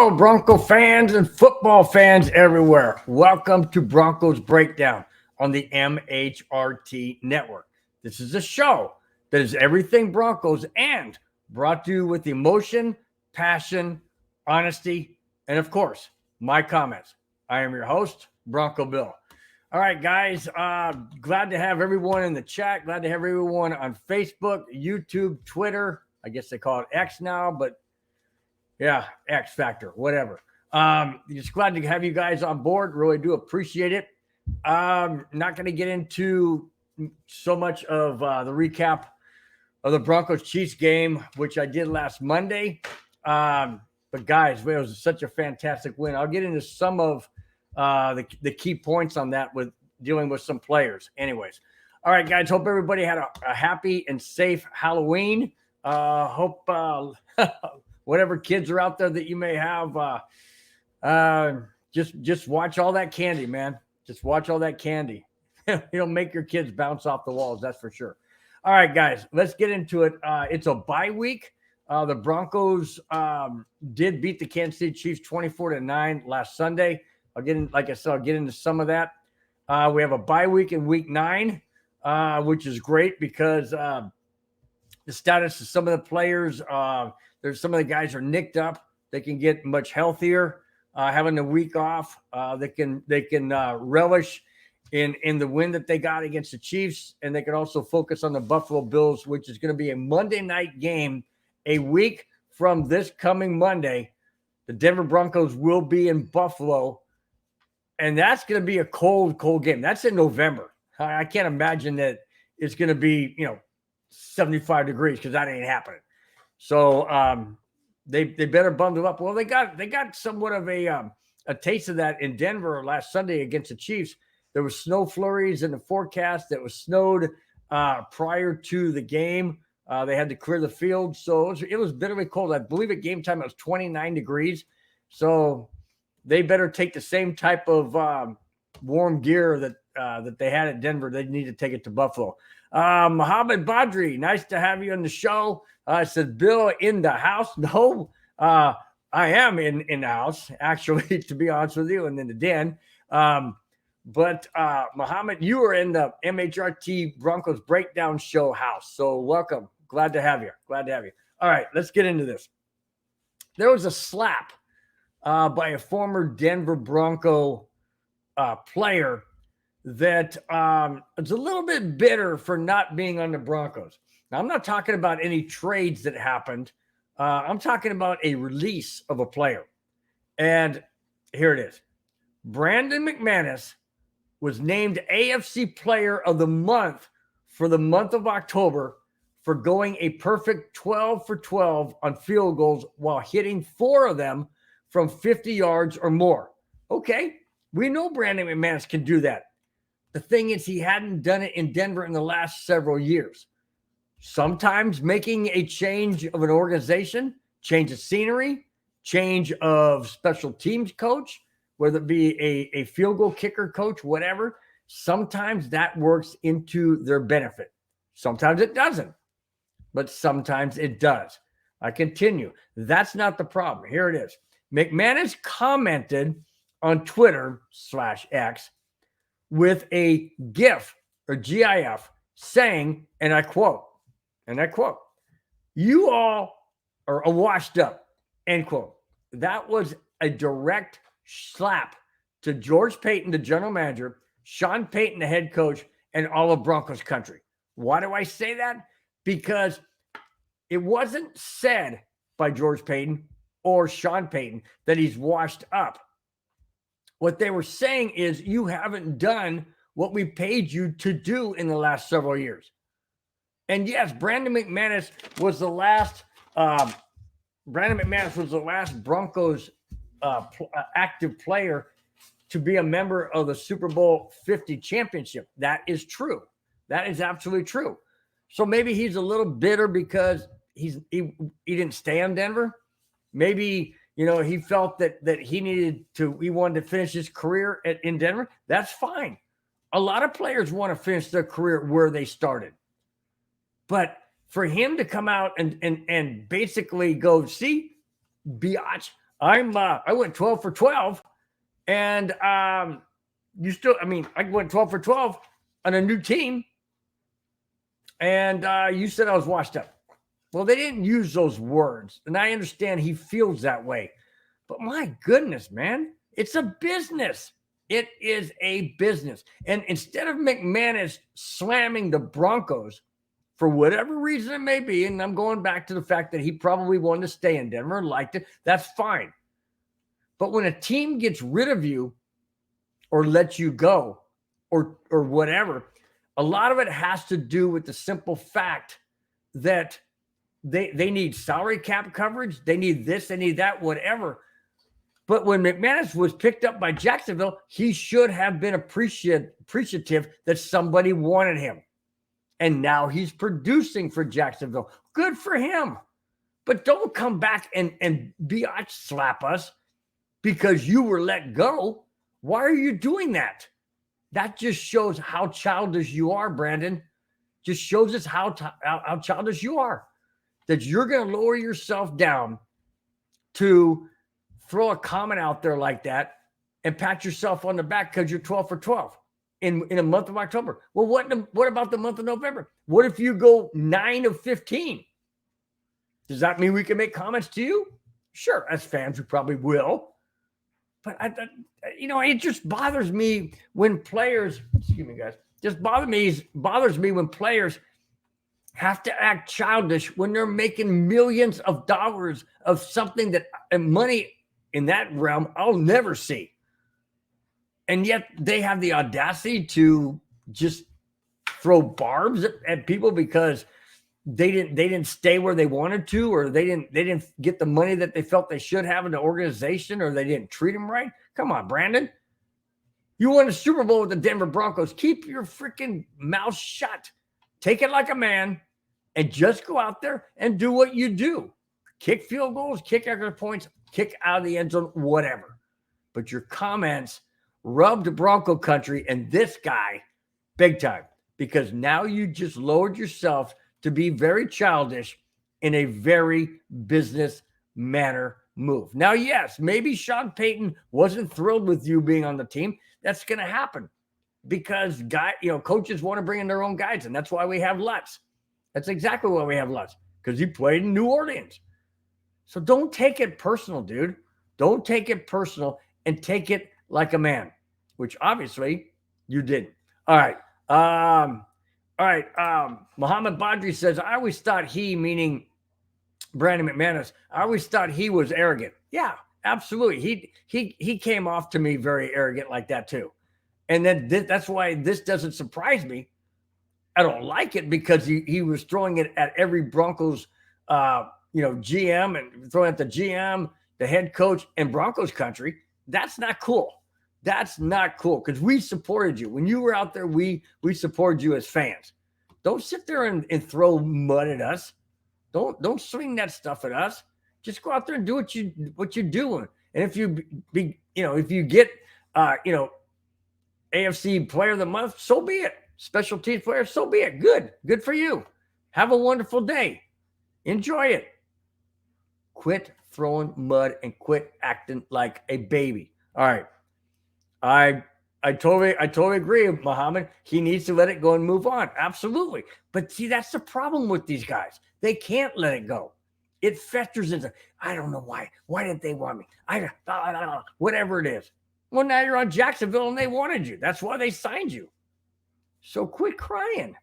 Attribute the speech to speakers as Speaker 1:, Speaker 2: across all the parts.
Speaker 1: Hello, Bronco fans and football fans everywhere. Welcome to Broncos Breakdown on the MHRT Network. This is a show that is everything Broncos and brought to you with emotion, passion, honesty, and of course, my comments. I am your host, Bronco Bill. All right, guys, glad to have everyone in the chat. Glad to have everyone on Facebook, YouTube, Twitter. I guess they call it X now, but yeah, X Factor, whatever. Just glad to have you guys on board. Really do appreciate it. Not going to get into so much of the recap of the Broncos Chiefs game, which I did last Monday. But guys, it was such a fantastic win. I'll get into some of the key points on that with dealing with some players. Anyways, all right, guys. Hope everybody had a happy and safe Halloween. Hope whatever kids are out there that you may have, just watch all that candy, man. Just watch all that candy. Make your kids bounce off the walls. That's for sure. All right, guys, let's get into it. It's a bye week. The Broncos did beat the Kansas City Chiefs 24-9 last Sunday. I'll get into some of that. We have a bye week in week 9, which is great because the status of some of the players, there's some of the guys are nicked up. They can get much healthier, having the week off. They can relish in the win that they got against the Chiefs, and they can also focus on the Buffalo Bills, which is going to be a Monday night game. A week from this coming Monday, the Denver Broncos will be in Buffalo, and that's going to be a cold game. That's in November. I can't imagine that it's going to be 75 degrees because that ain't happening. So they better bundle up. Well, they got somewhat of a taste of that in Denver last Sunday against the Chiefs. There was snow flurries in the forecast. That was snowed prior to the game. They had to clear the field, so it was bitterly cold. I believe at game time it was 29 degrees. So they better take the same type of warm gear that they had at Denver. They need to take it to Buffalo. Mohammed Badri, nice to have you on the show. I said, Bill in the house. No, I am in the house, actually, to be honest with you, and in the den. But Mohammed, you are in the MHRT Broncos Breakdown Show house. So welcome. Glad to have you. All right, let's get into this. There was a slap by a former Denver Bronco player that is a little bit bitter for not being on the Broncos. Now, I'm not talking about any trades that happened. I'm talking about a release of a player. And here it is. Brandon McManus was named AFC Player of the Month for the month of October for going a perfect 12 for 12 on field goals while hitting 4 of them from 50 yards or more. Okay, we know Brandon McManus can do that. The thing is, he hadn't done it in Denver in the last several years. Sometimes making a change of an organization, change of scenery, change of special teams coach, whether it be a field goal kicker coach, whatever, sometimes that works into their benefit. Sometimes it doesn't, but sometimes it does. I continue. That's not the problem. Here it is. McManus commented on Twitter/X with a GIF or GIF saying, and I quote, "You all are washed up," end quote. That was a direct slap to George Paton, the general manager, Sean Payton, the head coach, and all of Broncos country. Why do I say that? Because it wasn't said by George Paton or Sean Payton that he's washed up. What they were saying is, you haven't done what we paid you to do in the last several years. And yes, Brandon McManus was the last Broncos active player to be a member of the Super Bowl 50 championship. That is true. That is absolutely true. So maybe he's a little bitter because he didn't stay on Denver. Maybe, he felt that he wanted to finish his career in Denver. That's fine. A lot of players want to finish their career where they started. But for him to come out and basically go, see, biatch, I went 12 for 12, and you still, I mean, I went 12 for 12 on a new team, and you said I was washed up. Well, they didn't use those words, and I understand he feels that way. But my goodness, man, it's a business. It is a business. And instead of McManus slamming the Broncos for whatever reason it may be, and I'm going back to the fact that he probably wanted to stay in Denver and liked it, that's fine. But when a team gets rid of you or lets you go or whatever, a lot of it has to do with the simple fact that they need salary cap coverage. They need this, they need that, whatever. But when McManus was picked up by Jacksonville, he should have been appreciative that somebody wanted him. And now he's producing for Jacksonville. Good for him. But don't come back and biatch slap us because you were let go. Why are you doing that? That just shows how childish you are, Brandon. Just shows us how childish you are. That you're going to lower yourself down to throw a comment out there like that and pat yourself on the back because you're 12 for 12 in a month of October. Well, what about the month of November? What if you go 9 of 15? Does that mean we can make comments to you? Sure, as fans, we probably will. But it just bothers me when players, excuse me, guys, bothers me when players have to act childish when they're making millions of dollars of something that money in that realm I'll never see. And yet they have the audacity to just throw barbs at people because they didn't stay where they wanted to, or they didn't get the money that they felt they should have in the organization, or they didn't treat them right. Come on, Brandon. You won a Super Bowl with the Denver Broncos. Keep your freaking mouth shut. Take it like a man and just go out there and do what you do. Kick field goals, kick extra points, kick out of the end zone, whatever. But your comments rubbed Bronco country and this guy big time, because now you just lowered yourself to be very childish in a very business manner move. Now, yes, maybe Sean Payton wasn't thrilled with you being on the team. That's going to happen because coaches want to bring in their own guys, and that's why we have Lutz. That's exactly why we have Lutz, because he played in New Orleans. So don't take it personal, dude. Don't take it personal and take it like a man, which obviously you didn't. All right. Muhammad Badri says, I always thought he, meaning Brandon McManus, I always thought he was arrogant. Yeah, absolutely. He came off to me very arrogant like that too. And then that's why this doesn't surprise me. I don't like it because he was throwing it at every Broncos, GM, and throwing at the GM, the head coach, and Broncos country. That's not cool. That's not cool because we supported you. When you were out there, we supported you as fans. Don't sit there and throw mud at us. Don't swing that stuff at us. Just go out there and do what you're doing. And if you get AFC Player of the Month, so be it. Special teams player, so be it. Good for you. Have a wonderful day. Enjoy it. Quit throwing mud and quit acting like a baby. All right. I totally agree with Muhammad. He needs to let it go and move on. Absolutely. But see, that's the problem with these guys. They can't let it go. It festers into, I don't know why. Why didn't they want me? Whatever it is. Well, now you're on Jacksonville and they wanted you. That's why they signed you. So quit crying.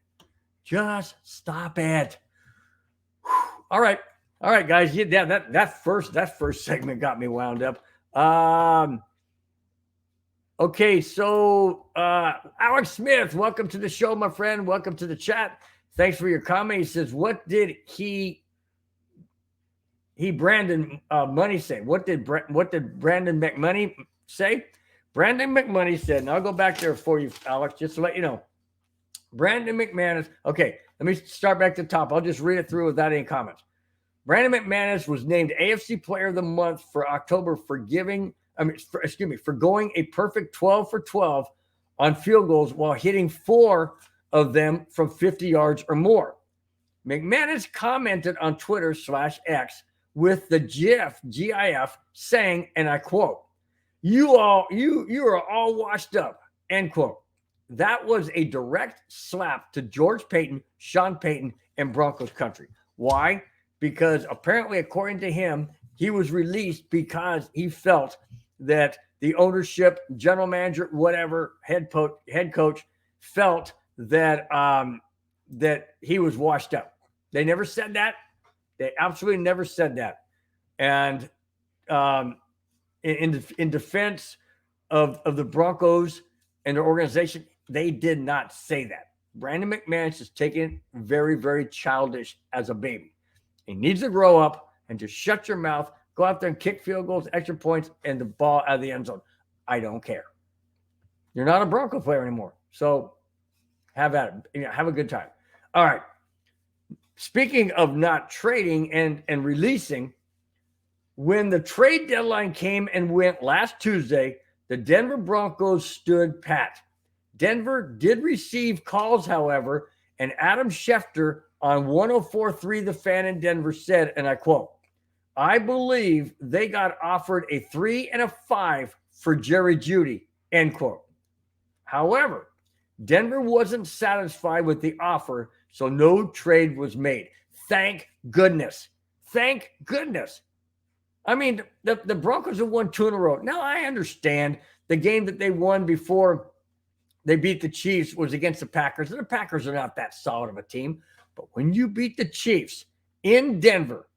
Speaker 1: Just stop it. All right, guys. Yeah, that first segment got me wound up. Okay, so Alex Smith, welcome to the show, my friend. Welcome to the chat. Thanks for your comment. He says, "What did Brandon Money say? What did Brandon McMoney say?" Brandon McMoney said, and I'll go back there for you, Alex, just to let you know. Brandon McManus. Okay, let me start back to the top. I'll just read it through without any comments. Brandon McManus was named AFC Player of the Month for October for going a perfect 12 for 12 on field goals while hitting 4 of them from 50 yards or more. McManus commented on Twitter /X with the GIF saying, and I quote, you are all washed up, end quote. That was a direct slap to George Payton, Sean Payton, and Broncos country. Why? Because apparently, according to him, he was released because he felt that the ownership, general manager, whatever, head coach felt that that he was washed up. They never said that. They absolutely never said that. And in defense of the Broncos and their organization, they did not say that. Brandon McManus is taking it very, very childish as a baby. He needs to grow up and just shut your mouth, go out there and kick field goals, extra points, and the ball out of the end zone. I don't care. You're not a Bronco player anymore. So have at it. Have a good time. All right. Speaking of not trading and releasing, when the trade deadline came and went last Tuesday, the Denver Broncos stood pat. Denver did receive calls, however, and Adam Schefter on 104.3 The Fan in Denver said, and I quote, I believe they got offered a 3 and a 5 for Jerry Jeudy, end quote. However, Denver wasn't satisfied with the offer, so no trade was made. Thank goodness. Thank goodness. I mean, the Broncos have won 2 in a row. Now, I understand the game that they won before they beat the Chiefs was against the Packers, and the Packers are not that solid of a team. But when you beat the Chiefs in Denver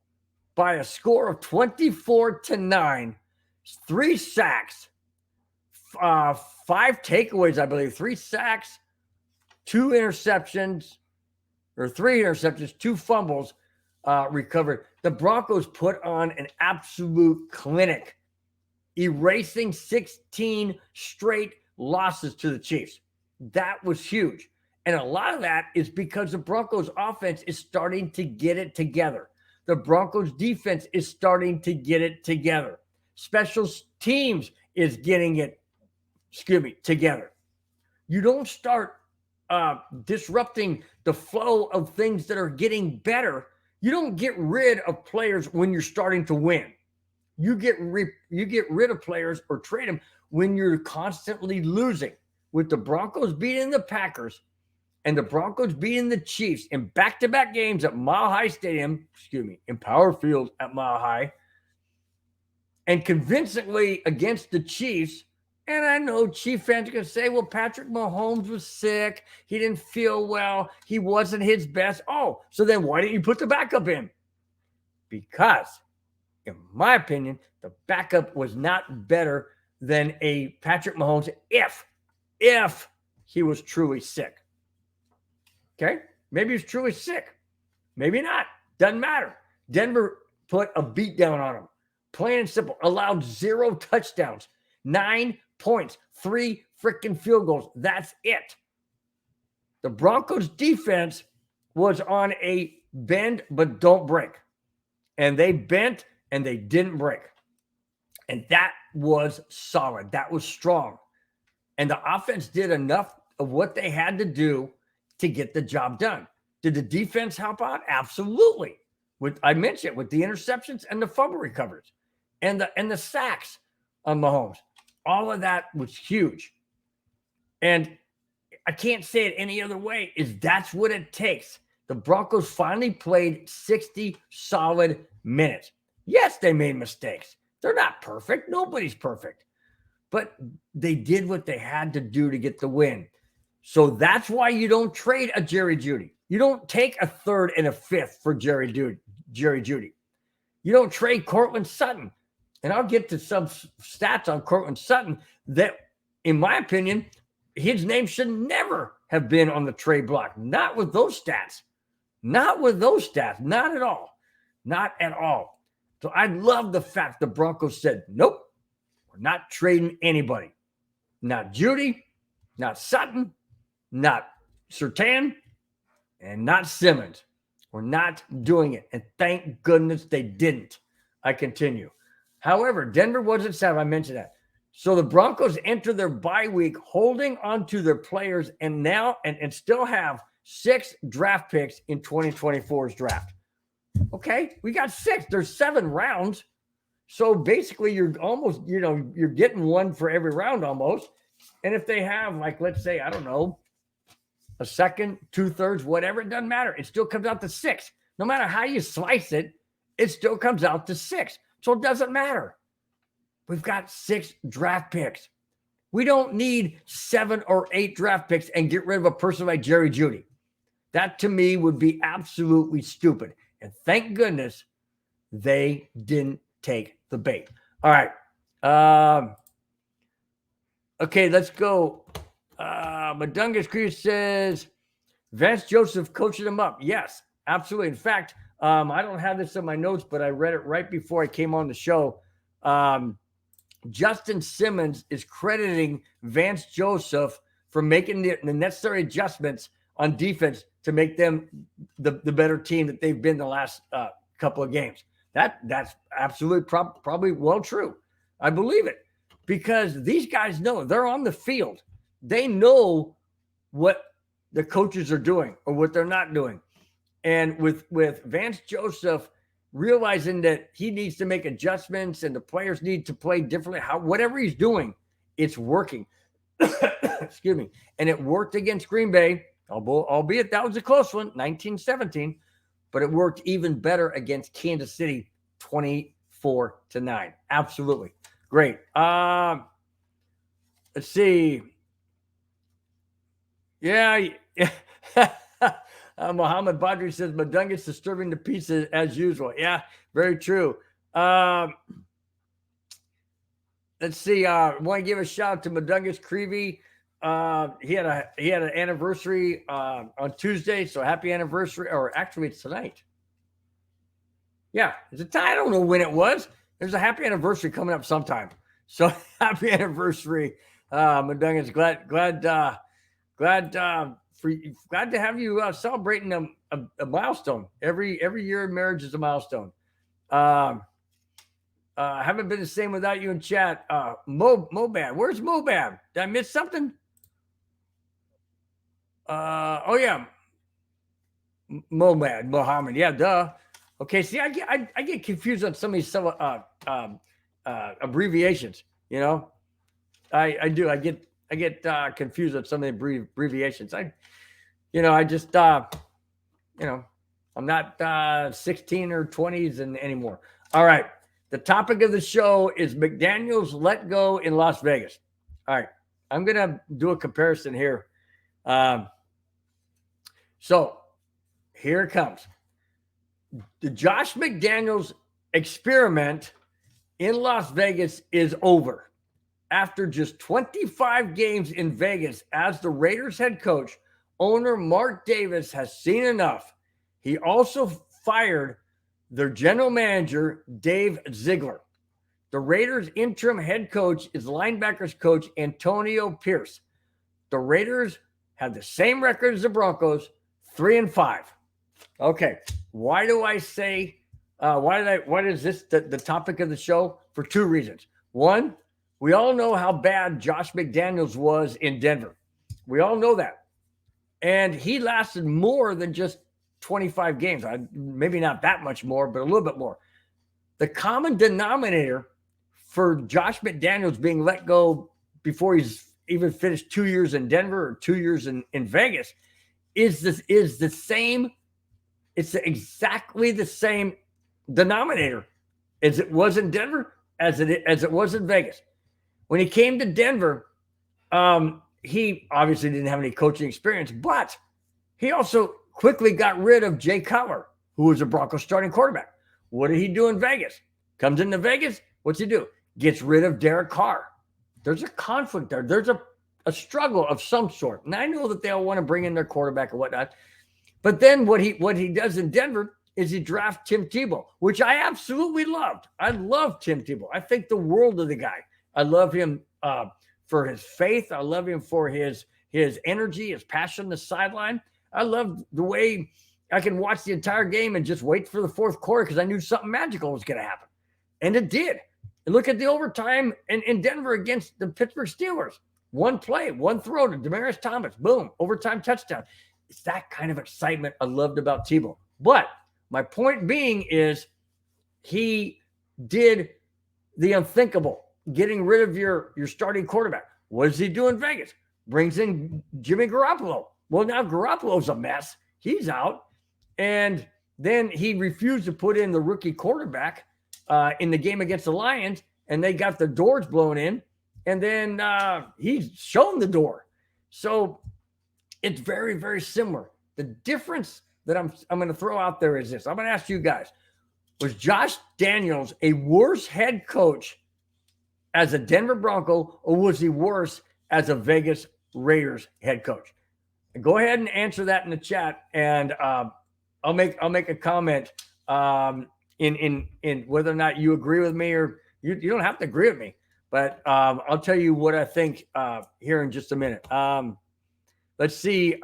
Speaker 1: by a score of 24-9, 3 sacks, 5 takeaways, I believe, 3 sacks, 2 interceptions, or 3 interceptions, 2 fumbles recovered. The Broncos put on an absolute clinic, erasing 16 straight losses to the Chiefs. That was huge. And a lot of that is because the Broncos offense is starting to get it together. The Broncos defense is starting to get it together. Special teams is getting it, together. You don't start disrupting the flow of things that are getting better. You don't get rid of players when you're starting to win. You get rid of players or trade them when you're constantly losing. With the Broncos beating the Packers and the Broncos beating the Chiefs in back-to-back games at Mile High Stadium, in Power Field at Mile High, and convincingly against the Chiefs. And I know Chief fans are going to say, well, Patrick Mahomes was sick. He didn't feel well. He wasn't his best. Oh, so then why didn't you put the backup in? Because, in my opinion, the backup was not better than a Patrick Mahomes if he was truly sick. Okay? Maybe he's truly sick. Maybe not. Doesn't matter. Denver put a beat down on him. Plain and simple. Allowed 0 touchdowns. 9 points. 3 freaking field goals. That's it. The Broncos defense was on a bend but don't break. And they bent and they didn't break. And that was solid. That was strong. And the offense did enough of what they had to do to get the job done. Did the defense help out? Absolutely. I mentioned with the interceptions and the fumble recoveries and the sacks on Mahomes. All of that was huge. And I can't say it any other way, that's what it takes. The Broncos finally played 60 solid minutes. Yes, they made mistakes. They're not perfect. Nobody's perfect. But they did what they had to do to get the win. So that's why you don't trade a Jerry Jeudy. You don't take a 3rd and a 5th for Jerry Jeudy. You don't trade Courtland Sutton. And I'll get to some stats on Courtland Sutton that, in my opinion, his name should never have been on the trade block. Not with those stats. Not with those stats. Not at all. Not at all. So I love the fact the Broncos said, nope, we're not trading anybody. Not Jeudy, not Sutton, not Surtain, and not Simmons. We're not doing it. And thank goodness they didn't. I continue. However, Denver wasn't sad. I mentioned that. So the Broncos enter their bye week holding on to their players and now and still have 6 draft picks in 2024's draft. Okay, we got 6. There's 7 rounds. So basically, you're almost, you're getting one for every round almost. And if they have, like, let's say, I don't know, a second, 2/3, whatever, it doesn't matter. It still comes out to 6. No matter how you slice it, it still comes out to 6. So it doesn't matter. We've got 6 draft picks. We don't need 7 or 8 draft picks and get rid of a person like Jerry Jeudy. That to me would be absolutely stupid. And thank goodness they didn't take the bait. All right. Okay, let's go. Madungus Crease says Vance Joseph coaching him up. Yes, absolutely. In fact, I don't have this in my notes, but I read it right before I came on the show. Justin Simmons is crediting Vance Joseph for making the necessary adjustments on defense to make them the better team that they've been the last couple of games. That's absolutely probably well true. I believe it because these guys know they're on the field. They know what the coaches are doing or what they're not doing. And with Vance Joseph realizing that he needs to make adjustments and the players need to play differently, whatever he's doing, it's working. Excuse me. And it worked against Green Bay, albeit that was a close one, 19-17, but it worked even better against Kansas City, 24-9. Absolutely. Great. Let's see. Yeah. Muhammad Badri says Madungus disturbing the pieces as usual. Yeah, very true. Let's see. Want to give a shout out to Madungus Creevy. He had an anniversary on Tuesday, so happy anniversary. Or actually, it's tonight. Yeah, it's a time. I don't know when it was. There's a happy anniversary coming up sometime. So happy anniversary, Madungus. Glad to have you celebrating a milestone. Every year in marriage is a milestone. Haven't been the same without you in chat. Mobab, where's Mobab? Did I miss something? Oh yeah, Mohammed. Yeah, duh. Okay, see, I get confused on some of these abbreviations. You know, I do. I get confused on some of the abbreviations. I'm not 16 or 20s anymore. All right. The topic of the show is McDaniels let go in Las Vegas. All right. I'm going to do a comparison here. So here it comes. The Josh McDaniels experiment in Las Vegas is over. After just 25 games in Vegas as the Raiders head coach, owner Mark Davis has seen enough. He also fired their general manager, Dave Ziegler. The Raiders' interim head coach is linebackers coach Antonio Pierce. The Raiders have the same record as the Broncos, 3-5. Okay, why do I say, why is this the topic of the show? For 2 reasons. One, we all know how bad Josh McDaniels was in Denver. We all know that. And he lasted more than just 25 games. Maybe not that much more, but a little bit more. The common denominator for Josh McDaniels being let go before he's even finished 2 years in Denver or 2 years in Vegas is the same. It's exactly the same denominator as it was in Denver as it was in Vegas. When he came to Denver, he obviously didn't have any coaching experience, but he also quickly got rid of Jay Cutler, who was a Broncos starting quarterback. What did he do in Vegas? Comes into Vegas, what's he do? Gets rid of Derek Carr. There's a conflict there. There's a struggle of some sort. And I know that they all want to bring in their quarterback and whatnot. But then what he does in Denver is he drafts Tim Tebow, which I absolutely loved. I love Tim Tebow. I think the world of the guy. I love him for his faith. I love him for his energy, his passion on the sideline. I love the way I can watch the entire game and just wait for the fourth quarter because I knew something magical was going to happen. And it did. And look at the overtime in Denver against the Pittsburgh Steelers. One play, one throw to Demaryius Thomas. Boom, overtime touchdown. It's that kind of excitement I loved about Tebow. But My point being is he did the unthinkable, getting rid of your starting quarterback. What does he do in Vegas? Brings in Jimmy Garoppolo. Well, now Garoppolo's a mess. He's out. And then he refused to put in the rookie quarterback in the game against the Lions, and they got the doors blown in. And then he's shown the door. So it's very, very similar. The difference that I'm going to throw out there is this. I'm going to ask you guys, was Josh Daniels a worse head coach as a Denver Bronco, or was he worse as a Vegas Raiders head coach? And go ahead and answer that in the chat, and I'll make a comment in whether or not you agree with me, or you don't have to agree with me, but I'll tell you what I think here in just a minute. Let's see.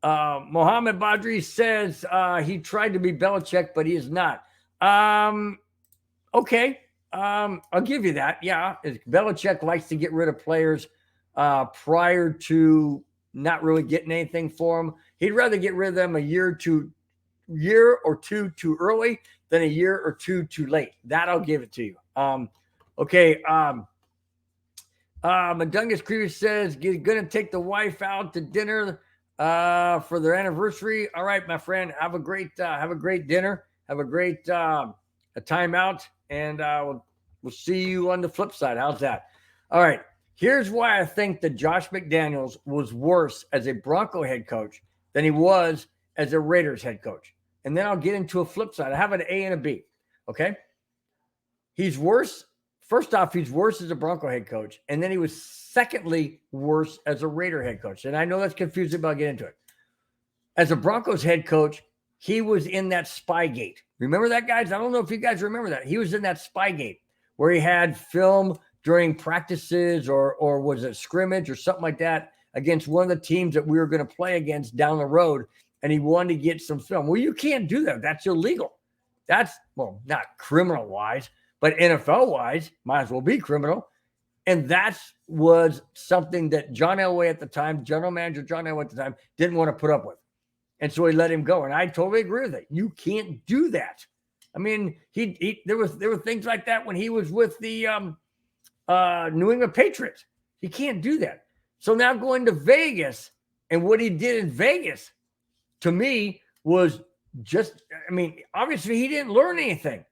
Speaker 1: Mohammed Badri says he tried to be Belichick, but he is not. Okay. I'll give you that. Yeah. Belichick likes to get rid of players prior to not really getting anything for them. He'd rather get rid of them a year or two too early than a year or two too late. That I'll give it to you. Okay. Madungus Creevy says he's going to take the wife out to dinner for their anniversary. All right, my friend, have a great dinner. Have a great time out, and we'll see you on the flip side. How's that? All right. Here's why I think that Josh McDaniels was worse as a Bronco head coach than he was as a Raiders head coach. And then I'll get into a flip side. I have an A and a B. Okay. He's worse. First off, he's worse as a Bronco head coach. And then he was secondly worse as a Raider head coach. And I know that's confusing, but I'll get into it. As a Broncos head coach, he was in that Spygate. Remember that, guys? I don't know if you guys remember that. He was in that Spygate where he had film during practices or was it scrimmage or something like that against one of the teams that we were going to play against down the road. And he wanted to get some film. Well, you can't do that. That's illegal. That's, well, not criminal wise, but NFL wise, might as well be criminal. And that was something that John Elway at the time, general manager John Elway at the time, didn't want to put up with. And so he let him go. And I totally agree with it. You can't do that. I mean, there were things like that when he was with the New England Patriots. He can't do that. So now going to Vegas, and what he did in Vegas, to me, was just, I mean, obviously he didn't learn anything.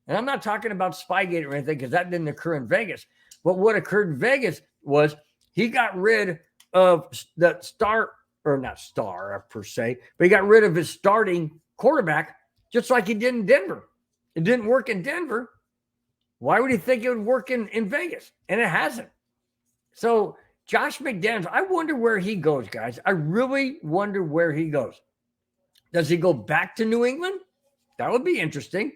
Speaker 1: And I'm not talking about Spygate or anything because that didn't occur in Vegas. But what occurred in Vegas was he got rid of the star, or not star per se, but he got rid of his starting quarterback just like he did in Denver. It didn't work in Denver. Why would he think it would work in Vegas? And it hasn't. So Josh McDaniels, I wonder where he goes, guys. I really wonder where he goes. Does he go back to New England? That would be interesting.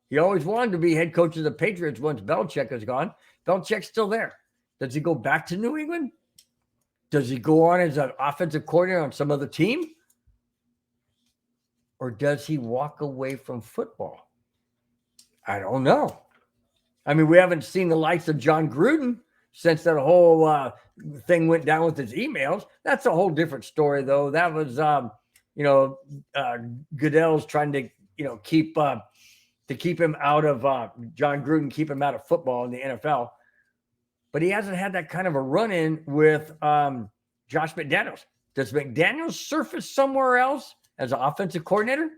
Speaker 1: He always wanted to be head coach of the Patriots once Belichick is gone. Belichick's still there. Does he go back to New England? Does he go on as an offensive coordinator on some other team? Or does he walk away from football? I don't know. I mean, we haven't seen the likes of John Gruden since that whole thing went down with his emails. That's a whole different story, though. That was, Goodell's trying to, keep him out of John Gruden, keep him out of football in the NFL. But he hasn't had that kind of a run-in with Josh McDaniels. Does McDaniels surface somewhere else as an offensive coordinator?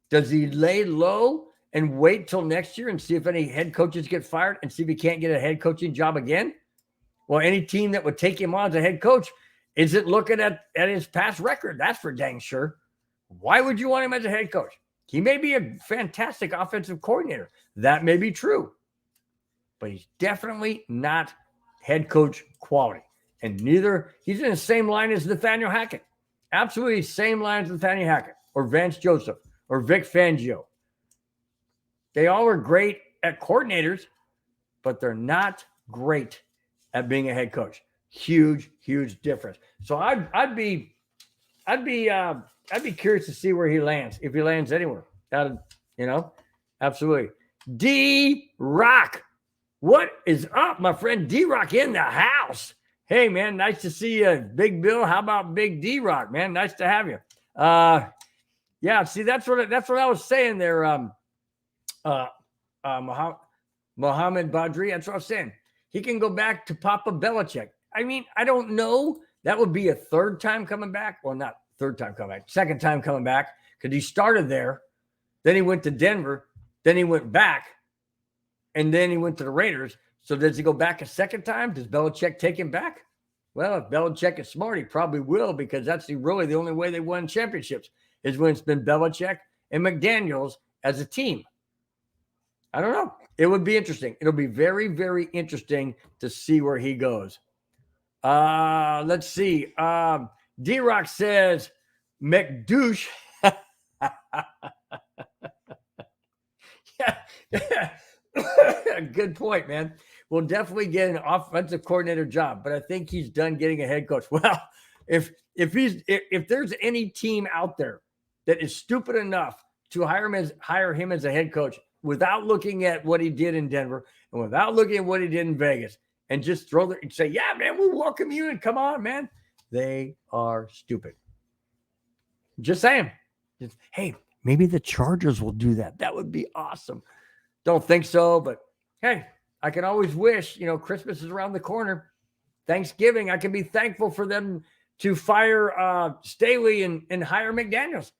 Speaker 1: Does he lay low and wait till next year and see if any head coaches get fired and see if he can't get a head coaching job again? Well, any team that would take him on as a head coach isn't looking at his past record. That's for dang sure. Why would you want him as a head coach? He may be a fantastic offensive coordinator. That may be true. But he's definitely not head coach quality. And neither, he's in the same line as Nathaniel Hackett. Absolutely same line as Nathaniel Hackett or Vance Joseph or Vic Fangio. They all are great at coordinators, but they're not great at being a head coach. Huge, huge difference. So I'd be curious to see where he lands, if he lands anywhere. Absolutely. D-Rock. What is up, my friend D-Rock in the house? Hey, man, nice to see you, Big Bill. How about Big D-Rock, man? Nice to have you. Yeah, see, that's what I was saying there. Uh, Mohammed Badri. That's what I was saying. He can go back to Papa Belichick. I mean, I don't know. That would be a third time coming back. Well, not third time coming back, second time coming back because he started there. Then he went to Denver. Then he went back. And then he went to the Raiders. So does he go back a second time? Does Belichick take him back? Well, if Belichick is smart, he probably will because that's really the only way they won championships is when it's been Belichick and McDaniels as a team. I don't know. It would be interesting. It'll be very, very interesting to see where he goes. Let's see. D-Rock says, McDouche. Yeah. Good point, man. We'll definitely get an offensive coordinator job, but I think he's done getting a head coach. Well, if there's any team out there that is stupid enough to hire him as a head coach without looking at what he did in Denver and without looking at what he did in Vegas and just say, yeah, man, we'll welcome you and come on, man. They are stupid. Just saying. Hey, maybe the Chargers will do that. That would be awesome. Don't think so, but hey, I can always wish, Christmas is around the corner. Thanksgiving, I can be thankful for them to fire Staley and hire McDaniels.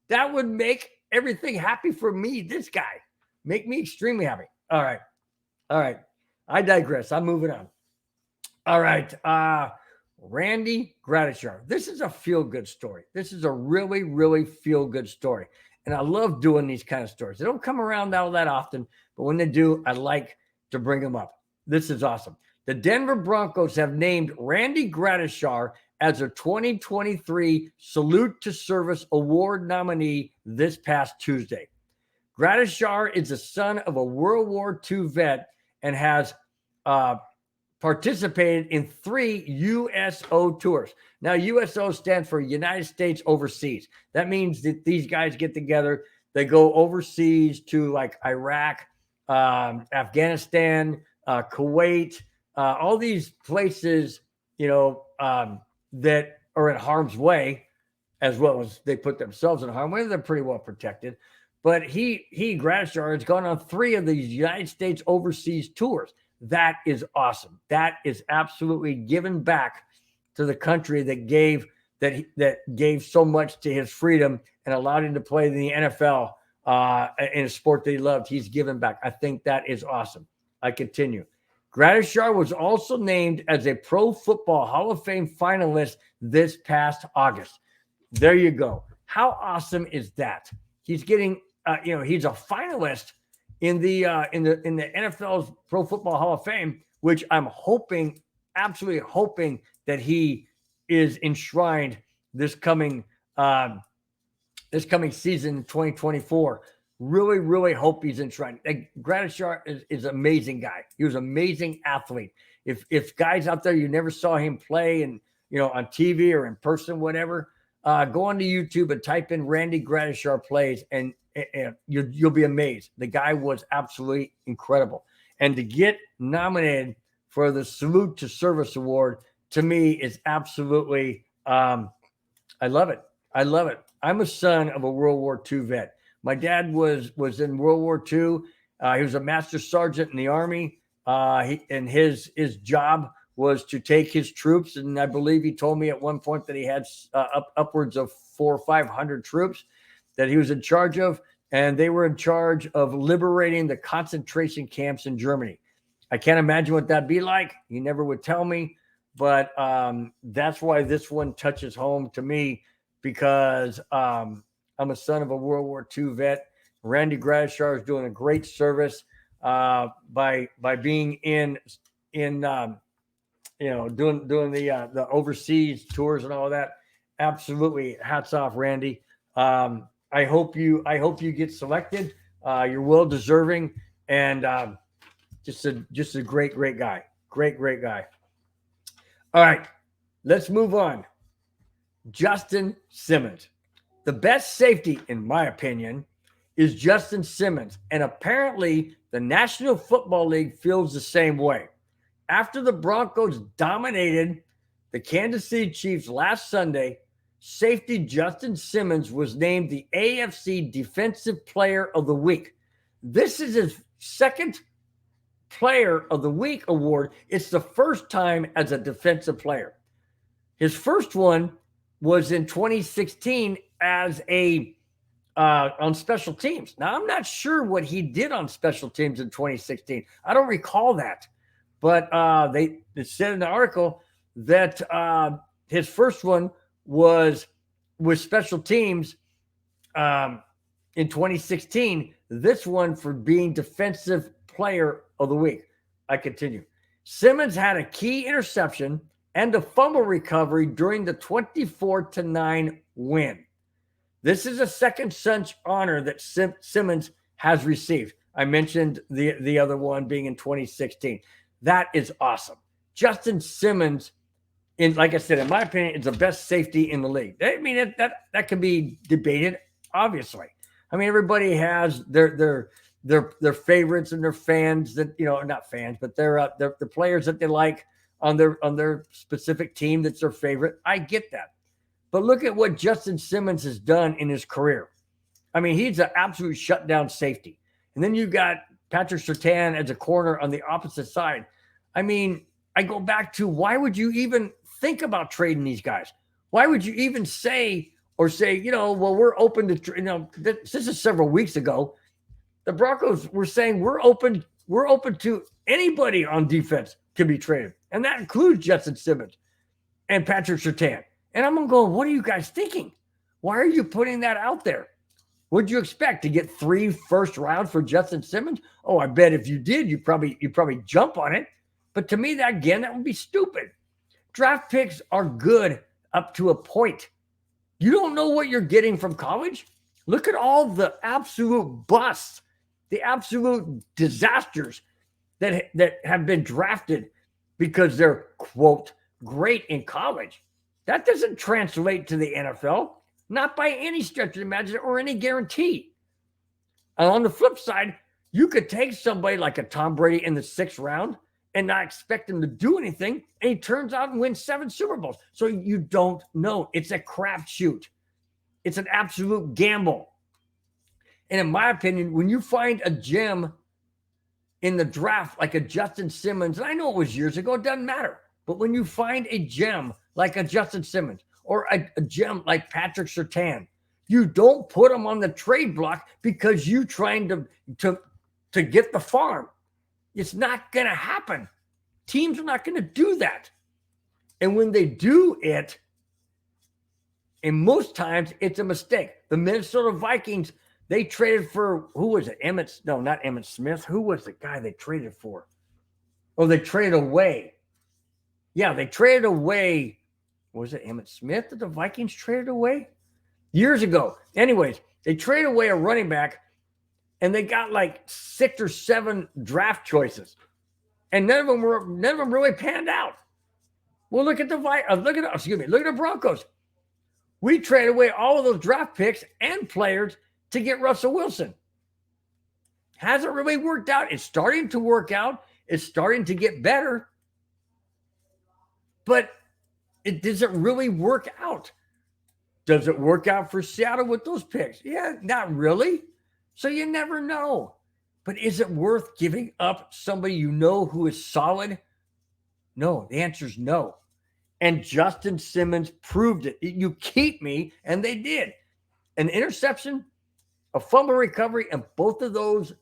Speaker 1: That would make everything happy for me. This guy make me extremely happy. All right. I digress. I'm moving on. All right. Randy Gradishar. This is a feel-good story. This is a really, really feel-good story. And I love doing these kind of stories. They don't come around all that often, but when they do, I like to bring them up. This is awesome. The Denver Broncos have named Randy Gradishar as a 2023 Salute to Service Award nominee this past Tuesday. Gradishar is the son of a World War II vet and has participated in 3 USO tours. Now, USO stands for United States Overseas. That means that these guys get together. They go overseas to like Iraq, Afghanistan, Kuwait, all these places, that are in harm's way, as well as they put themselves in harm's way. They're pretty well protected. But Gradishar, has gone on 3 of these United States overseas tours. That is awesome. That is absolutely giving back to the country that gave so much to his freedom and allowed him to play in the NFL in a sport that he loved. He's given back. I think that is awesome. I continue. Gradishar was also named as a Pro Football Hall of Fame finalist this past August. There you go. How awesome is that? He's getting, he's a finalist in the NFL's Pro Football Hall of Fame, which I'm absolutely hoping that he is enshrined this coming season, 2024. Really, really hope he's enshrined. Gradishar is an amazing guy. He was an amazing athlete. If guys out there, you never saw him play and on TV or in person, whatever, go onto YouTube and type in Randy Gradishar plays and you'll be amazed. The guy was absolutely incredible. And to get nominated for the Salute to Service Award, to me, is absolutely, I love it. I love it. I'm a son of a World War II vet. My dad was in World War II. He was a master sergeant in the Army. His job was to take his troops. And I believe he told me at one point that he had upwards of 400 or 500 troops that he was in charge of, and they were in charge of liberating the concentration camps in Germany. I can't imagine what that'd be like. He never would tell me, but that's why this one touches home to me, because I'm a son of a World War II vet. Randy Gradishar is doing a great service by being in doing the overseas tours and all that. Absolutely, hats off, Randy. I hope you get selected. You're well deserving, and just a great guy. Great guy. All right, let's move on. Justin Simmons. The best safety, in my opinion, is Justin Simmons, and apparently the National Football League feels the same way. After the Broncos dominated the Kansas City Chiefs last Sunday, safety Justin Simmons was named the AFC Defensive Player of the Week. This is his second Player of the Week award. It's the first time as a defensive player. His first one was in 2016 as on special teams. Now, I'm not sure what he did on special teams in 2016. I don't recall that. But they said in the article that his first one was with special teams in 2016. This one for being Defensive Player of the Week. I continue. Simmons had a key interception and a fumble recovery during the 24-9 win. This is a second such honor that Simmons has received. I mentioned the other one being in 2016. That is awesome. Justin Simmons, like I said, in my opinion, is the best safety in the league. I mean, that can be debated, obviously. I mean, everybody has their favorites and their fans that, not fans, but they're the players that they like on their specific team that's their favorite. I get that. But look at what Justin Simmons has done in his career. I mean, he's an absolute shutdown safety. And then you got Patrick Surtain as a corner on the opposite side. I mean, I go back to, why would you even think about trading these guys? Why would you even say, well, we're open to, this is several weeks ago. The Broncos were saying we're open to anybody on defense can be traded. And that includes Justin Simmons and Patrick Surtain. And I'm going to go, what are you guys thinking? Why are you putting that out there? Would you expect to get 3 first rounds for Justin Simmons? Oh, I bet if you did, you'd probably jump on it. But to me, that would be stupid. Draft picks are good up to a point. You don't know what you're getting from college. Look at all the absolute busts, the absolute disasters that have been drafted because they're, quote, great in college. That doesn't translate to the NFL, not by any stretch of the imagination or any guarantee. And on the flip side, you could take somebody like a Tom Brady in the 6th round and not expect him to do anything, and he turns out and wins 7 Super Bowls. So you don't know. It's a crapshoot. It's an absolute gamble. And in my opinion, when you find a gem in the draft like a Justin Simmons, and I know it was years ago, it doesn't matter. But when you find a gem like a Justin Simmons or a gem like Patrick Surtain, you don't put them on the trade block because you trying to get the farm. It's not going to happen. Teams are not going to do that. And when they do it, and most times it's a mistake. The Minnesota Vikings, they traded for, who was it? Not Emmitt Smith. Who was the guy they traded for? Oh, they traded away. Yeah, they traded away. Was it Emmitt Smith that the Vikings traded away? Years ago. Anyways, they traded away a running back, and they got like 6 or 7 draft choices, and none of them really panned out. Well, look at the Broncos. We traded away all of those draft picks and players to get Russell Wilson. Hasn't really worked out. It's starting to work out. It's starting to get better, but it doesn't really work out. Does it work out for Seattle with those picks? Yeah, not really. So you never know. But is it worth giving up somebody who is solid? No, the answer is no. And Justin Simmons proved it. You keep me, and they did. An interception, a fumble recovery, and both of those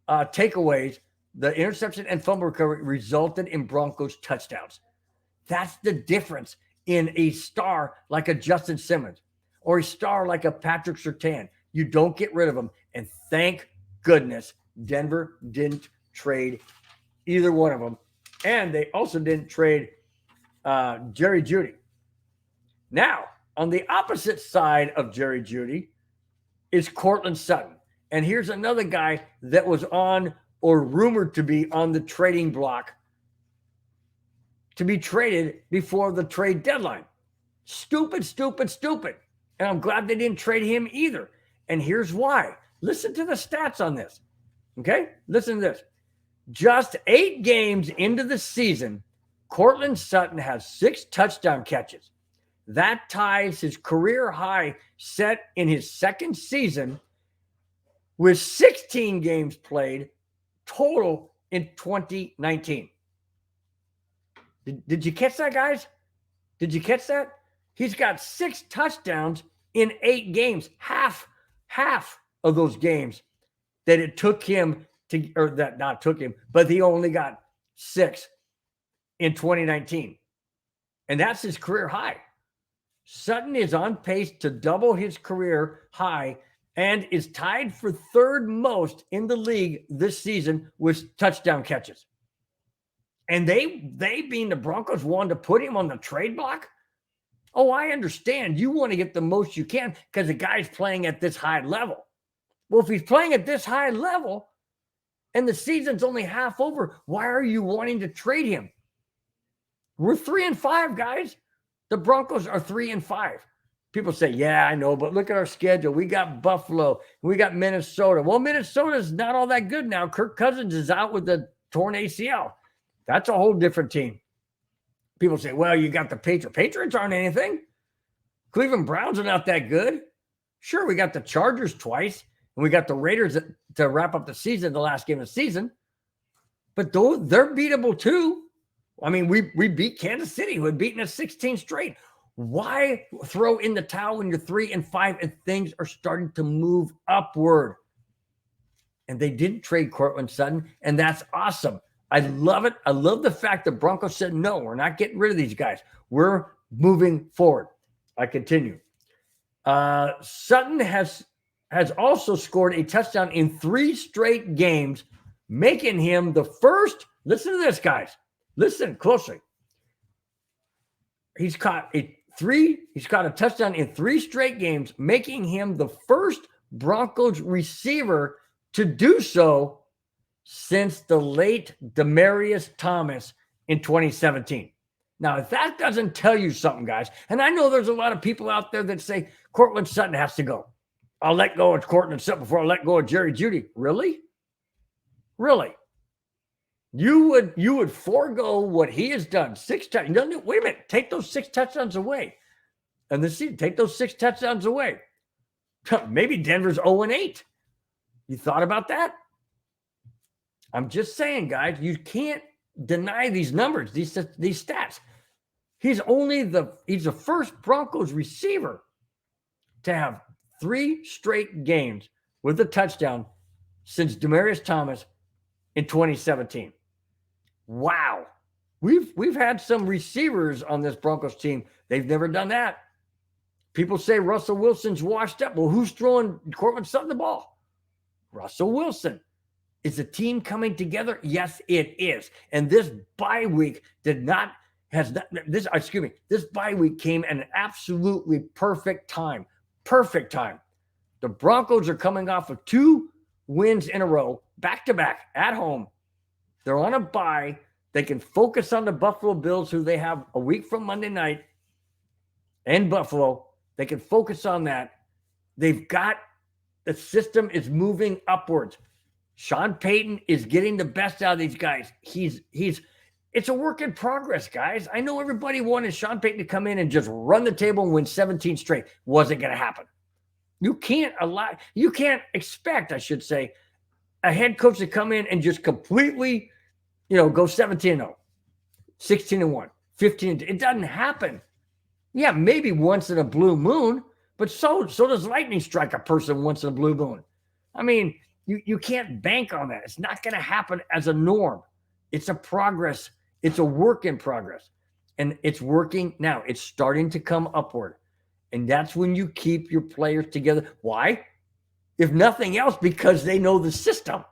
Speaker 1: takeaways, the interception and fumble recovery, resulted in Broncos touchdowns. That's the difference in a star like a Justin Simmons or a star like a Patrick Surtain. You don't get rid of them. And thank goodness Denver didn't trade either one of them. And they also didn't trade Jerry Jeudy. Now, on the opposite side of Jerry Jeudy is Courtland Sutton. And here's another guy that was on or rumored to be on the trading block to be traded before the trade deadline. Stupid. And I'm glad they didn't trade him either. And here's why. Listen to the stats on this. Okay? Listen to this. Just 8 games into the season, Courtland Sutton has 6 touchdown catches, That ties his career high set in his second season with 16 games played total in 2019. Did you catch that, guys? Did you catch that? He's got 6 touchdowns in 8 games. Half of those games that it took him to, or that not took him, but he only got 6 in 2019. And that's his career high. Sutton is on pace to double his career high and is tied for 3rd most in the league this season with touchdown catches. And they being the Broncos, wanted to put him on the trade block. Oh, I understand. You want to get the most you can because the guy's playing at this high level. Well, if he's playing at this high level and the season's only half over, why are you wanting to trade him? We're 3-5, guys. The Broncos are 3-5. People say, yeah, I know, but look at our schedule. We got Buffalo. We got Minnesota. Well, Minnesota's not all that good now. Kirk Cousins is out with the torn ACL. That's a whole different team. People say, well, you got the Patriots. Patriots aren't anything. Cleveland Browns are not that good. Sure, we got the Chargers twice, and we got the Raiders to wrap up the season, the last game of the season. But they're beatable too. I mean, we beat Kansas City, who had beaten us 16 straight. Why throw in the towel when you're 3-5 and things are starting to move upward? And they didn't trade Courtland Sutton, and that's awesome. I love it. I love the fact that Broncos said, no, we're not getting rid of these guys. We're moving forward. I continue. Sutton has also scored a touchdown in 3 straight games, making him the first. Listen to this, guys. Listen closely. He's caught a touchdown in 3 straight games, making him the first Broncos receiver to do so since the late Demaryius Thomas in 2017. Now, if that doesn't tell you something, guys, and I know there's a lot of people out there that say Courtland Sutton has to go. I'll let go of Courtland Sutton before I let go of Jerry Jeudy. Really? Really? You would forego what he has done. 6 touchdowns. Wait a minute. Take those 6 touchdowns away. And take those 6 touchdowns away. Maybe Denver's 0-8. You thought about that? I'm just saying, guys, you can't deny these numbers, these stats. He's the first Broncos receiver to have 3 straight games with a touchdown since Demaryius Thomas in 2017. Wow. We've had some receivers on this Broncos team. They've never done that. People say Russell Wilson's washed up. Well, who's throwing Courtland Sutton the ball? Russell Wilson. Is the team coming together? Yes, it is. And this bye week this bye week came at an absolutely perfect time. Perfect time. The Broncos are coming off of 2 wins in a row, back-to-back, at home. They're on a bye. They can focus on the Buffalo Bills, who they have a week from Monday night, and Buffalo. They can focus on that. The system is moving upwards. Sean Payton is getting the best out of these guys. It's a work in progress, guys. I know everybody wanted Sean Payton to come in and just run the table and win 17 straight. Wasn't going to happen. You can't expect, I should say, a head coach to come in and just completely, go 17-0, 16-1, 15. It doesn't happen. Yeah, maybe once in a blue moon, but so does lightning strike a person once in a blue moon. I mean, you can't bank on that. It's not going to happen as a norm. It's a progress. It's a work in progress. And it's working now. It's starting to come upward. And that's when you keep your players together. Why? If nothing else, because they know the system.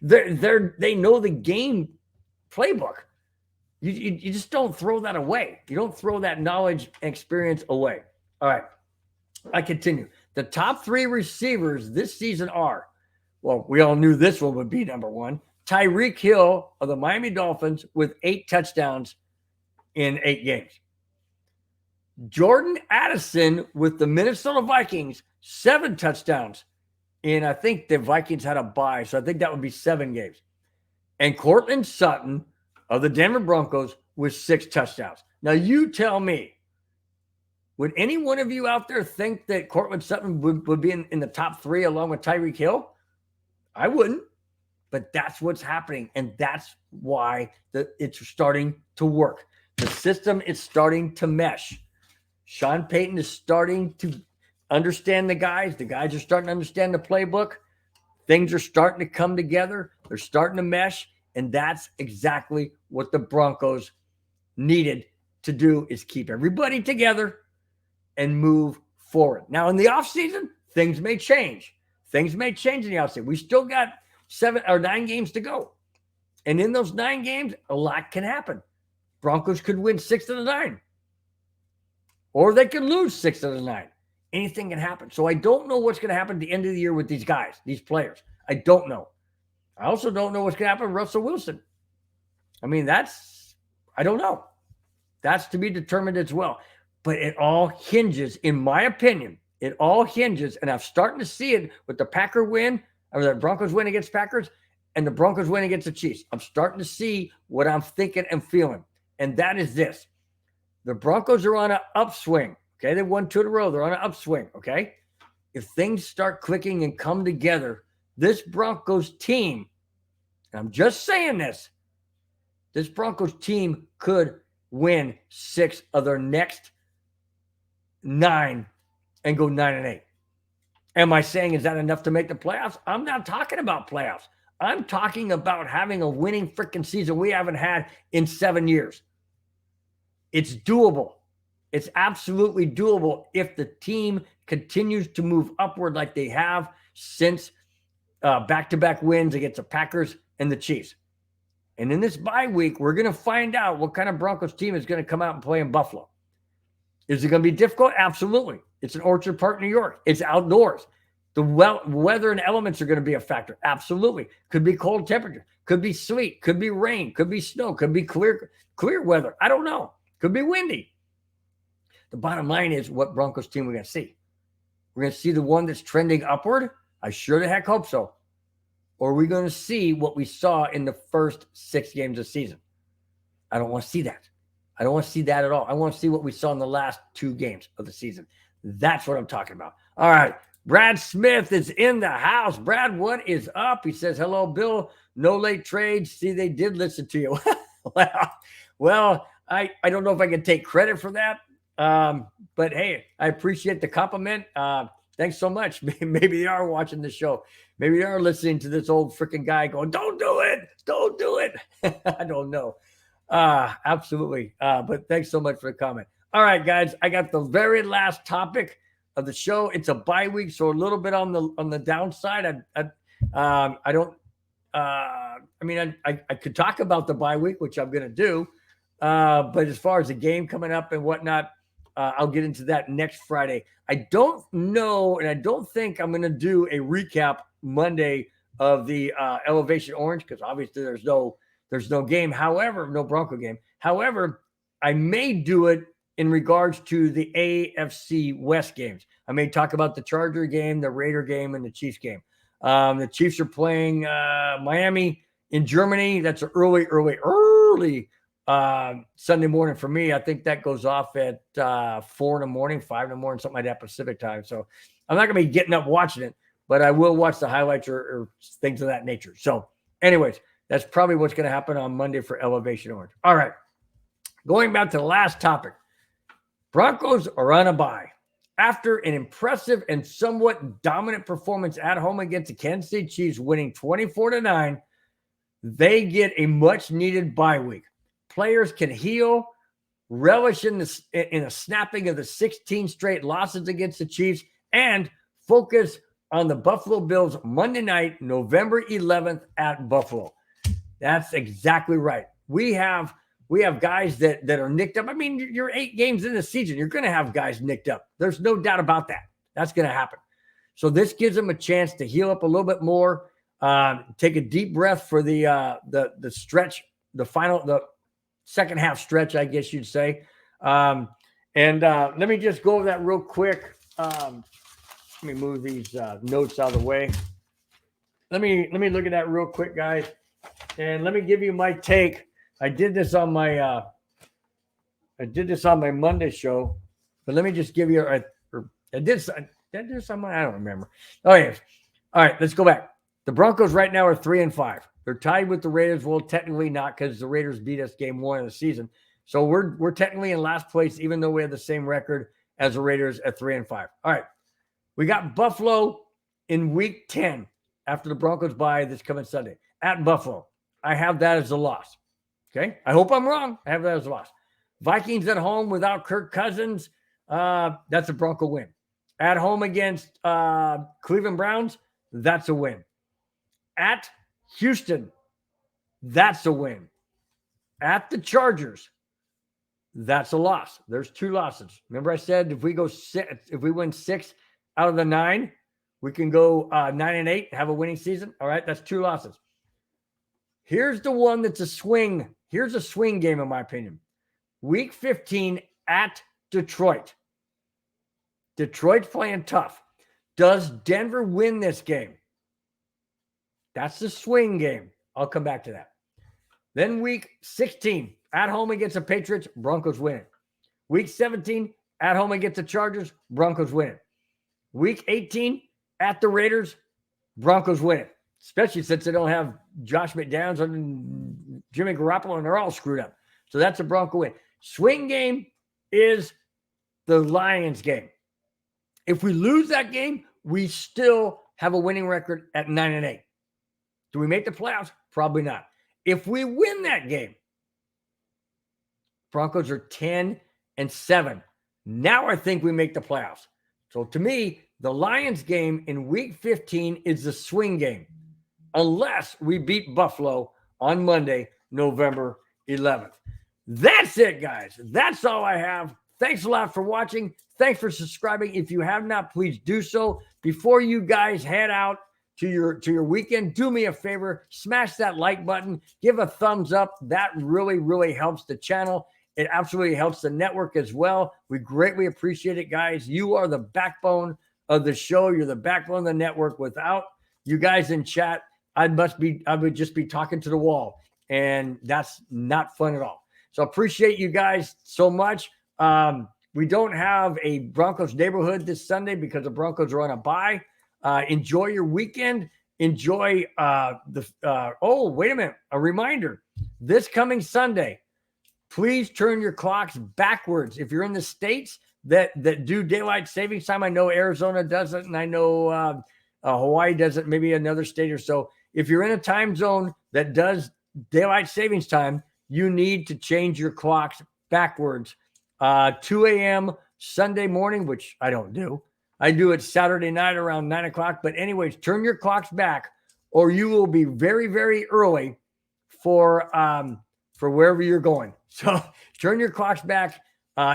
Speaker 1: they know the game playbook. You just don't throw that away. You don't throw that knowledge and experience away. All right. I continue. The top 3 receivers this season are, well, we all knew this one would be number 1. Tyreek Hill of the Miami Dolphins with 8 touchdowns in 8 games. Jordan Addison with the Minnesota Vikings, 7 touchdowns. And I think the Vikings had a bye, so I think that would be 7 games. And Courtland Sutton of the Denver Broncos with 6 touchdowns. Now, you tell me, Would any one of you out there think that Cortland Sutton would be in the top 3 along with Tyreek Hill? I wouldn't. But that's what's happening, and that's why it's starting to work. The system is starting to mesh. Sean Payton is starting to understand the guys. The guys are starting to understand the playbook. Things are starting to come together. They're starting to mesh, and that's exactly what the Broncos needed to do, is keep everybody together and move forward. Now, in the offseason, things may change. Things may change in the offseason. We still got 7 or 9 games to go. And in those 9 games, a lot can happen. Broncos could win 6 of the 9. Or they could lose 6 of the 9. Anything can happen. So I don't know what's going to happen at the end of the year with these guys, these players. I don't know. I also don't know what's going to happen with Russell Wilson. I mean, I don't know. That's to be determined as well. But it all hinges, in my opinion, and I'm starting to see it with the Packer win, or the Broncos win against Packers, and the Broncos win against the Chiefs. I'm starting to see what I'm thinking and feeling, and that is this. The Broncos are on an upswing, okay? They won 2 in a row. They're on an upswing, okay? If things start clicking and come together, this Broncos team, and I'm just saying this Broncos team could win 6 of their next 9 and go 9-8. Am I saying, is that enough to make the playoffs? I'm not talking about playoffs. I'm talking about having a winning freaking season we haven't had in 7 years. It's doable. It's absolutely doable if the team continues to move upward like they have since back-to-back wins against the Packers and the Chiefs. And in this bye week, we're going to find out what kind of Broncos team is going to come out and play in Buffalo. Is it going to be difficult? Absolutely. It's in Orchard Park, New York. It's outdoors. The weather and elements are going to be a factor. Absolutely. Could be cold temperature. Could be sleet. Could be rain. Could be snow. Could be clear weather. I don't know. Could be windy. The bottom line is, what Broncos team we're going to see. We're going to see the one that's trending upward. I sure the heck hope so. Or are we going to see what we saw in the first 6 games of the season? I don't want to see that. I don't want to see that at all. I want to see what we saw in the last 2 games of the season. That's what I'm talking about. All right. Brad Smith is in the house. Brad, what is up? He says, hello, Bill. No late trades. See, they did listen to you. well, I don't know if I can take credit for that. But hey, I appreciate the compliment. Thanks so much. Maybe they are watching the show. Maybe they are listening to this old freaking guy going, don't do it. Don't do it. I don't know. Absolutely. But thanks so much for the comment. All right, guys, I got the very last topic of the show. It's a bye week, so a little bit on the downside. I could talk about the bye week, which I'm going to do. But as far as the game coming up and whatnot, I'll get into that next Friday. I don't know, and I don't think I'm going to do a recap Monday of the Elevation Orange, because obviously there's no game. However, no Bronco game. However, I may do it in regards to the AFC West games. I may talk about the Charger game, the Raider game, and the Chiefs game. The Chiefs are playing Miami in Germany. That's an early Sunday morning for me. I think that goes off at 4 in the morning, 5 in the morning, something like that Pacific time. So I'm not going to be getting up watching it, but I will watch the highlights or things of that nature. So anyways, that's probably what's going to happen on Monday for Elevation Orange. All right. Going back to the last topic. Broncos are on a bye. After an impressive and somewhat dominant performance at home against the Kansas City Chiefs, winning 24-9, they get a much-needed bye week. Players can heal, relish in a snapping of the 16 straight losses against the Chiefs, and focus on the Buffalo Bills Monday night, November 11th at Buffalo. That's exactly right. We have guys that are nicked up. I mean, you're 8 games in the season. You're going to have guys nicked up. There's no doubt about that. That's going to happen. So this gives them a chance to heal up a little bit more, take a deep breath for the stretch, the second half stretch, I guess you'd say. And let me just go over that real quick. Let me move these notes out of the way. Let me look at that real quick, guys. And let me give you my take. I did this on my Monday show. But let me just give you I did something. I don't remember. Oh, yes. All right, let's go back. The Broncos right now are 3-5. They're tied with the Raiders. Well, technically not, because the Raiders beat us game 1 of the season. So we're technically in last place, even though we have the same record as the Raiders at 3-5. All right. We got Buffalo in week 10 after the Broncos bye this coming Sunday at Buffalo. I have that as a loss. Okay. I hope I'm wrong. I have that as a loss. Vikings at home without Kirk Cousins. That's a Bronco win. At home against Cleveland Browns, that's a win. At Houston, that's a win. At the Chargers, that's a loss. There's 2 losses. Remember I said if we win 6 out of the 9, we can go 9-8, have a winning season. All right, that's 2 losses. Here's the one that's a swing. Here's a swing game, in my opinion. Week 15 at Detroit. Detroit's playing tough. Does Denver win this game? That's the swing game. I'll come back to that. Then week 16, at home against the Patriots, Broncos win it. Week 17, at home against the Chargers, Broncos win it. Week 18, at the Raiders, Broncos win it. Especially since they don't have Josh McDaniels and Jimmy Garoppolo, and they're all screwed up. So that's a Bronco win. Swing game is the Lions game. If we lose that game, we still have a winning record at 9-8. Do we make the playoffs? Probably not. If we win that game, Broncos are 10-7. Now I think we make the playoffs. So to me, the Lions game in week 15 is the swing game, unless we beat Buffalo on Monday, November 11th. That's it, guys. That's all I have. Thanks a lot for watching. Thanks for subscribing. If you have not, please do so. Before you guys head out to your weekend, do me a favor, smash that like button, give a thumbs up. That really, really helps the channel. It absolutely helps the network as well. We greatly appreciate it, guys. You are the backbone of the show. You're the backbone of the network. Without you guys in chat, I would just be talking to the wall, and that's not fun at all. So appreciate you guys so much. We don't have a Broncos neighborhood this Sunday because the Broncos are on a bye. Enjoy your weekend. Enjoy wait a minute. A reminder. This coming Sunday, please turn your clocks backwards. If you're in the states that do daylight savings time, I know Arizona doesn't, and I know Hawaii doesn't, maybe another state or so. If you're in a time zone that does daylight savings time, you need to change your clocks backwards. 2 a.m. Sunday morning, which I don't do. I do it Saturday night around 9 o'clock. But anyways, turn your clocks back, or you will be very, very early for wherever you're going. So turn your clocks back.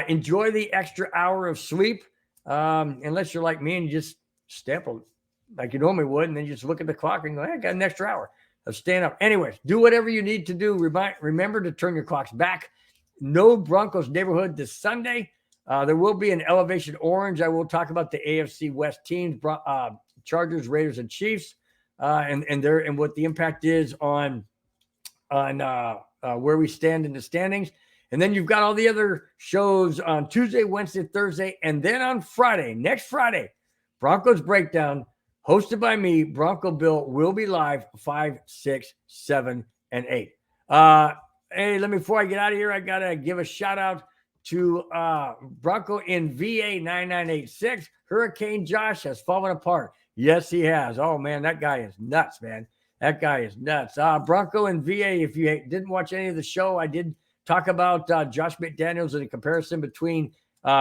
Speaker 1: Enjoy the extra hour of sleep. Unless you're like me and you just stay up like you normally would, and then you just look at the clock and go, hey, I got an extra hour of staying up. Anyways, do whatever you need to do. Remember to turn your clocks back. No Broncos neighborhood this Sunday. There will be an elevation orange. I will talk about the AFC West teams, Chargers, Raiders, and Chiefs, and what the impact is on where we stand in the standings. And then you've got all the other shows on Tuesday, Wednesday, Thursday, and then on Friday, next Friday, Broncos Breakdown, hosted by me, Bronco Bill, will be live 5, 6, 7, and 8. Hey, before I get out of here, I got to give a shout out to Bronco in VA 9986. Hurricane Josh has fallen apart. Yes, he has. Oh, man, that guy is nuts, man. That guy is nuts. Bronco in VA, if you didn't watch any of the show, I did talk about Josh McDaniels and the comparison between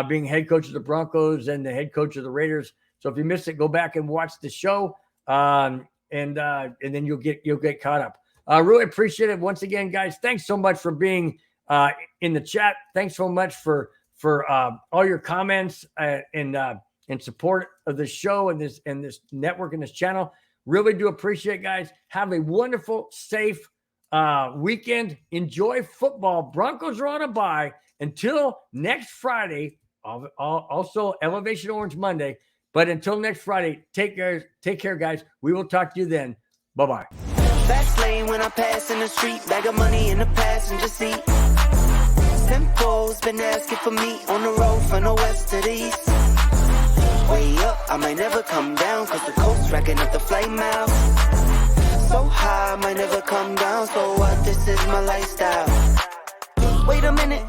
Speaker 1: being head coach of the Broncos and the head coach of the Raiders. So if you missed it, go back and watch the show, and then you'll get caught up. Really appreciate it. Once again, guys, thanks so much for being in the chat. Thanks so much for all your comments and support of the show and this network and this channel. Really do appreciate it, guys. Have a wonderful, safe weekend. Enjoy football. Broncos are on a bye until next Friday. Also, Elevation Orange Monday. But until next Friday, take care, guys. We will talk to you then. Bye-bye.
Speaker 2: Fast lane when I pass in the street, bag of money in the passenger seat. simple. Been asking for me on the road from the west to the east. Way up, I might never come down, cause the coast racking up the flight miles. So high, I might never come down, so what, this is my lifestyle. Wait a minute,